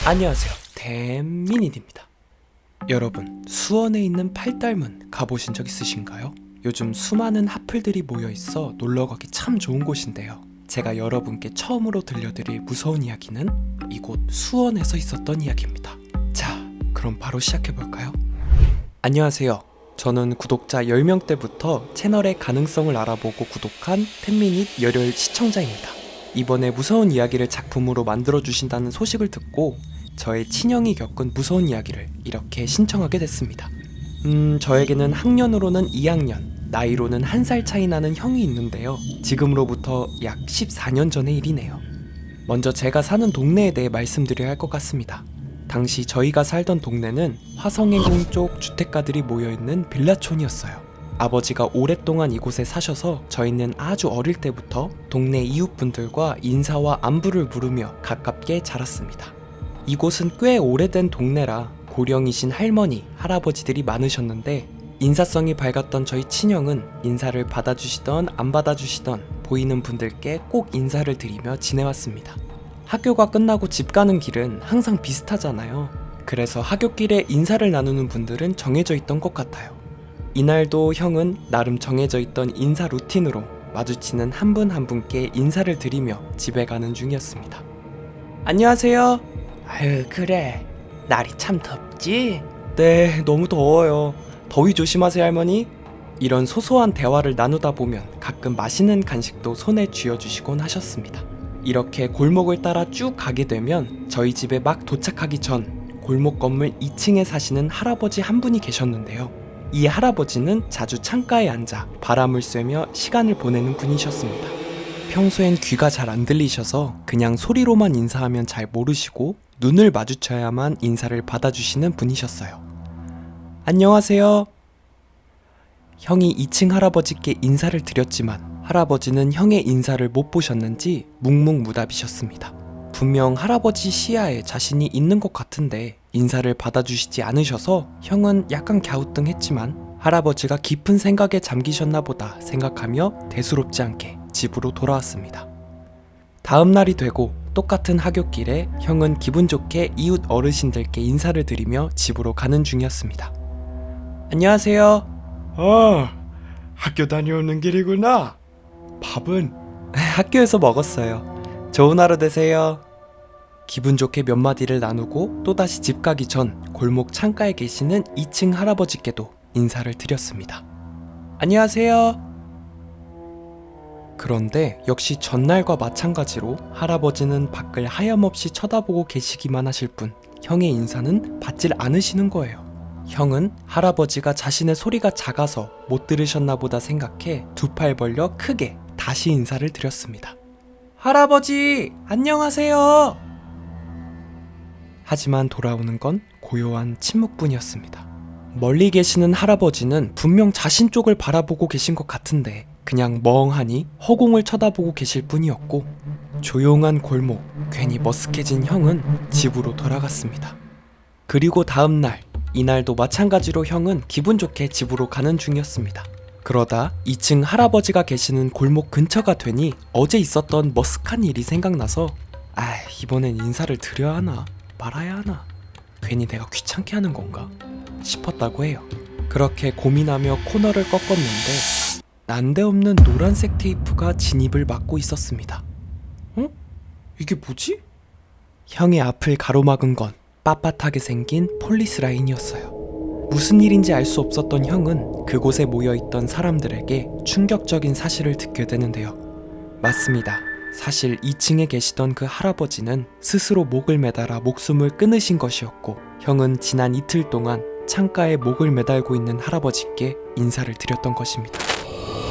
안녕하세요, 댐민id입니다. 여러분, 수원에 있는 팔달문 가보신 적 있으신가요? 요즘 수많은 핫플들이 모여있어 놀러가기 참 좋은 곳인데요, 제가 여러분께 처음으로 들려드릴 무서운 이야기는 이곳 수원에서 있었던 이야기입니다. 자, 그럼 바로 시작해볼까요? 안녕하세요, 저는 구독자 10명대부터 채널의 가능성을 알아보고 구독한 댐민id 열혈 시청자입니다. 이번에 무서운 이야기를 작품으로 만들어주신다는 소식을 듣고 저의 친형이 겪은 무서운 이야기를 이렇게 신청하게 됐습니다. 저에게는 학년으로는 2학년, 나이로는 1살 차이 나는 형이 있는데요, 지금으로부터 약 14년 전의 일이네요. 먼저 제가 사는 동네에 대해 말씀드려야 할 것 같습니다. 당시 저희가 살던 동네는 화성행궁 쪽 주택가들이 모여있는 빌라촌이었어요. 아버지가 오랫동안 이곳에 사셔서 저희는 아주 어릴 때부터 동네 이웃분들과 인사와 안부를 물으며 가깝게 자랐습니다. 이곳은 꽤 오래된 동네라 고령이신 할머니, 할아버지들이 많으셨는데 인사성이 밝았던 저희 친형은 인사를 받아주시던 안 받아주시던 보이는 분들께 꼭 인사를 드리며 지내왔습니다. 학교가 끝나고 집 가는 길은 항상 비슷하잖아요. 그래서 하굣길에 인사를 나누는 분들은 정해져 있던 것 같아요. 이날도 형은 나름 정해져 있던 인사 루틴으로 마주치는 한 분 한 분께 인사를 드리며 집에 가는 중이었습니다. 안녕하세요. 아유, 그래, 날이 참 덥지? 네, 너무 더워요. 더위 조심하세요, 할머니. 이런 소소한 대화를 나누다 보면 가끔 맛있는 간식도 손에 쥐어주시곤 하셨습니다. 이렇게 골목을 따라 쭉 가게 되면 저희 집에 막 도착하기 전 골목 건물 2층에 사시는 할아버지 한 분이 계셨는데요, 이 할아버지는 자주 창가에 앉아 바람을 쐬며 시간을 보내는 분이셨습니다. 평소엔 귀가 잘 안 들리셔서 그냥 소리로만 인사하면 잘 모르시고 눈을 마주쳐야만 인사를 받아주시는 분이셨어요. 안녕하세요. 형이 2층 할아버지께 인사를 드렸지만 할아버지는 형의 인사를 못 보셨는지 묵묵무답이셨습니다. 분명 할아버지 시야에 자신이 있는 것 같은데 인사를 받아주시지 않으셔서 형은 약간 갸우뚱했지만 할아버지가 깊은 생각에 잠기셨나 보다 생각하며 대수롭지 않게 집으로 돌아왔습니다. 다음 날이 되고 똑같은 하굣길에 형은 기분 좋게 이웃 어르신들께 인사를 드리며 집으로 가는 중이었습니다. 안녕하세요. 학교 다녀오는 길이구나. 밥은? 학교에서 먹었어요. 좋은 하루 되세요. 기분 좋게 몇 마디를 나누고 또다시 집 가기 전 골목 창가에 계시는 2층 할아버지께도 인사를 드렸습니다. 안녕하세요. 그런데 역시 전날과 마찬가지로 할아버지는 밖을 하염없이 쳐다보고 계시기만 하실 뿐 형의 인사는 받질 않으시는 거예요. 형은 할아버지가 자신의 소리가 작아서 못 들으셨나 보다 생각해 두 팔 벌려 크게 다시 인사를 드렸습니다. 할아버지, 안녕하세요. 하지만 돌아오는 건 고요한 침묵뿐이었습니다. 멀리 계시는 할아버지는 분명 자신 쪽을 바라보고 계신 것 같은데 그냥 멍하니 허공을 쳐다보고 계실 뿐이었고, 조용한 골목, 괜히 머쓱해진 형은 집으로 돌아갔습니다. 그리고 다음날, 이날도 마찬가지로 형은 기분 좋게 집으로 가는 중이었습니다. 그러다 2층 할아버지가 계시는 골목 근처가 되니 어제 있었던 머쓱한 일이 생각나서 이번엔 인사를 드려야 하나 말아야 하나, 괜히 내가 귀찮게 하는 건가 싶었다고 해요. 그렇게 고민하며 코너를 꺾었는데 난데없는 노란색 테이프가 진입을 막고 있었습니다. 이게 뭐지? 형의 앞을 가로막은 건 빳빳하게 생긴 폴리스 라인이었어요. 무슨 일인지 알 수 없었던 형은 그곳에 모여있던 사람들에게 충격적인 사실을 듣게 되는데요. 맞습니다. 사실 2층에 계시던 그 할아버지는 스스로 목을 매달아 목숨을 끊으신 것이었고, 형은 지난 이틀 동안 창가에 목을 매달고 있는 할아버지께 인사를 드렸던 것입니다.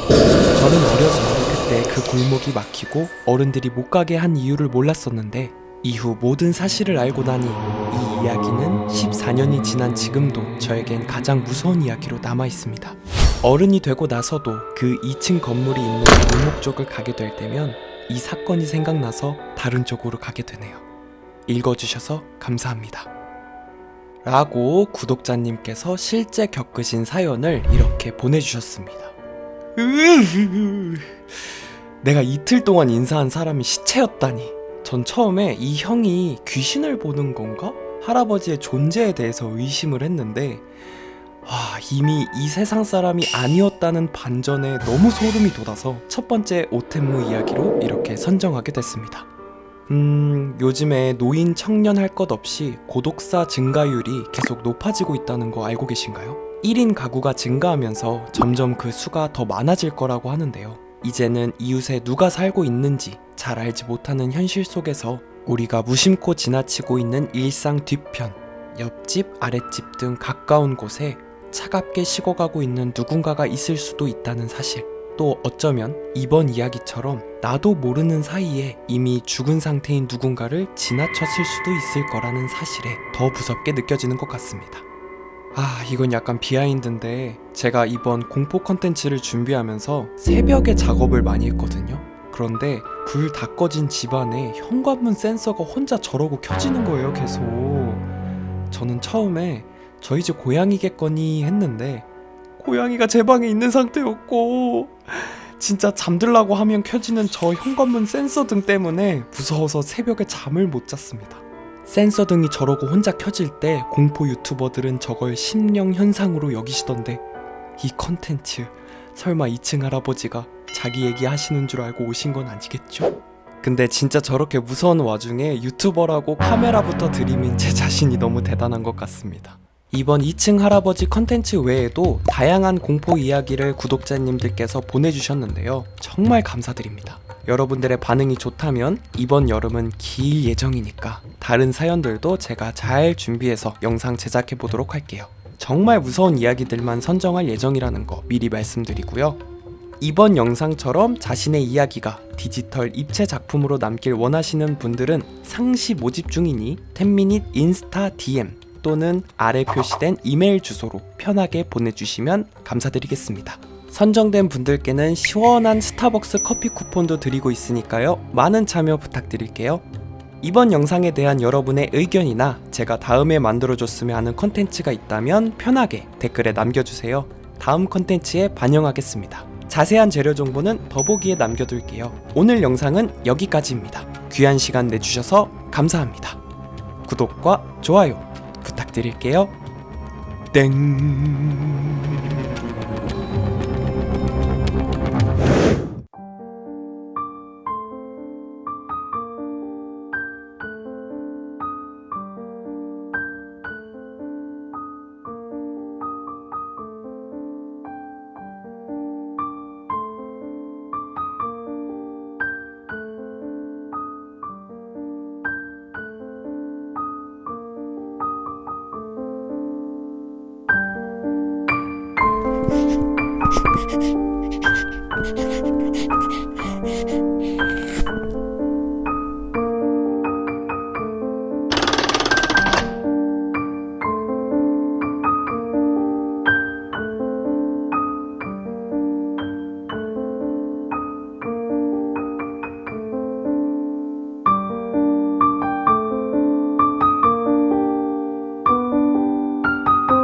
저는 어려서 그때 그 골목이 막히고 어른들이 못 가게 한 이유를 몰랐었는데 이후 모든 사실을 알고 나니 이 이야기는 14년이 지난 지금도 저에겐 가장 무서운 이야기로 남아있습니다. 어른이 되고 나서도 그 2층 건물이 있는 골목 쪽을 가게 될 때면 이 사건이 생각나서 다른 쪽으로 가게 되네요. 읽어주셔서 감사합니다. 라고 구독자님께서 실제 겪으신 사연을 이렇게 보내주셨습니다. 내가 이틀 동안 인사한 사람이 시체였다니 전 처음에 이 형이 귀신을 보는 건가? 할아버지의 존재에 대해서 의심을 했는데 이미 이 세상 사람이 아니었다는 반전에 너무 소름이 돋아서 첫 번째 오텐무 이야기로 이렇게 선정하게 됐습니다. 요즘에 노인 청년 할 것 없이 고독사 증가율이 계속 높아지고 있다는 거 알고 계신가요? 1인 가구가 증가하면서 점점 그 수가 더 많아질 거라고 하는데요. 이제는 이웃에 누가 살고 있는지 잘 알지 못하는 현실 속에서 우리가 무심코 지나치고 있는 일상 뒤편, 옆집, 아랫집 등 가까운 곳에 차갑게 식어가고 있는 누군가가 있을 수도 있다는 사실. 또 어쩌면 이번 이야기처럼 나도 모르는 사이에 이미 죽은 상태인 누군가를 지나쳤을 수도 있을 거라는 사실에 더 무섭게 느껴지는 것 같습니다. 이건 약간 비하인드인데 제가 이번 공포 컨텐츠를 준비하면서 새벽에 작업을 많이 했거든요. 그런데 불 다 꺼진 집안에 현관문 센서가 혼자 저러고 켜지는 거예요, 계속. 저는 처음에 저희 집 고양이겠거니 했는데 고양이가 제 방에 있는 상태였고 진짜 잠들라고 하면 켜지는 저 현관문 센서 등 때문에 무서워서 새벽에 잠을 못 잤습니다. 센서 등이 저러고 혼자 켜질 때 공포 유튜버들은 저걸 심령 현상으로 여기시던데 이 컨텐츠 설마 2층 할아버지가 자기 얘기 하시는 줄 알고 오신 건 아니겠죠? 근데 진짜 저렇게 무서운 와중에 유튜버라고 카메라부터 들이민 제 자신이 너무 대단한 것 같습니다. 이번 2층 할아버지 컨텐츠 외에도 다양한 공포 이야기를 구독자님들께서 보내주셨는데요. 정말 감사드립니다. 여러분들의 반응이 좋다면 이번 여름은 길 예정이니까 다른 사연들도 제가 잘 준비해서 영상 제작해 보도록 할게요. 정말 무서운 이야기들만 선정할 예정이라는 거 미리 말씀드리고요. 이번 영상처럼 자신의 이야기가 디지털 입체 작품으로 남길 원하시는 분들은 상시 모집 중이니 10미닛 인스타 DM 또는 아래 표시된 이메일 주소로 편하게 보내주시면 감사드리겠습니다. 선정된 분들께는 시원한 스타벅스 커피 쿠폰도 드리고 있으니까요. 많은 참여 부탁드릴게요. 이번 영상에 대한 여러분의 의견이나 제가 다음에 만들어줬으면 하는 컨텐츠가 있다면 편하게 댓글에 남겨주세요. 다음 컨텐츠에 반영하겠습니다. 자세한 재료 정보는 더보기에 남겨둘게요. 오늘 영상은 여기까지입니다. 귀한 시간 내주셔서 감사합니다. 구독과 좋아요 부탁드릴게요. 땡.